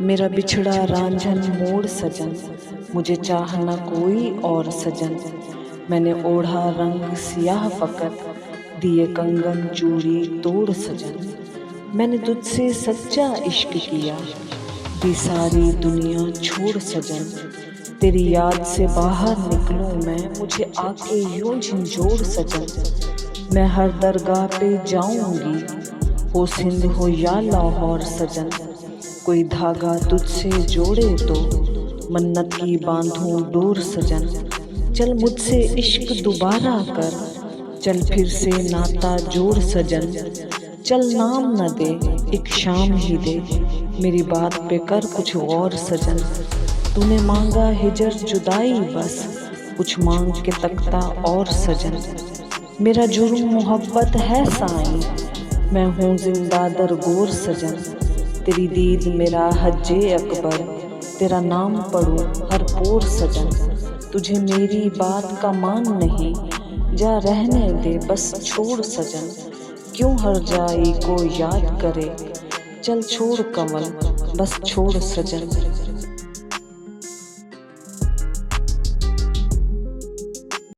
मेरा बिछड़ा रांझन मोड़ सजन, मुझे चाह न कोई और सजन। मैंने ओढ़ा रंग सियाह फकत, दिए कंगन चूड़ी तोड़ सजन। मैंने तुझसे सच्चा इश्क किया, दी सारी दुनिया छोड़ सजन। तेरी याद से बाहर निकलूं मैं, मुझे आके यूं झंझोड़ सजन। मैं हर दरगाह पे जाऊंगी, हो सिंध हो या लाहौर सजन। कोई धागा तुझसे जोड़े तो मन्नत की बांधूं डोर सजन। चल मुझसे इश्क दोबारा कर, चल फिर से नाता जोड़ सजन। चल नाम न दे, एक शाम ही दे, मेरी बात पे कर कुछ और सजन। तूने मांगा हिजर जुदाई बस, कुछ मांग के तकता और सजन। मेरा जुर्म मोहब्बत है साईं, मैं हूँ जिंदा दरगोर सजन। तेरी दीद मेरा हज्जे अकबर, तेरा नाम पढ़ूं हर पोर सजन। तुझे मेरी बात का मान नहीं, जा रहने दे बस छोड़ सजन। क्यों हर जाई को याद करे, चल छोड़ कमल बस छोड़ सजन।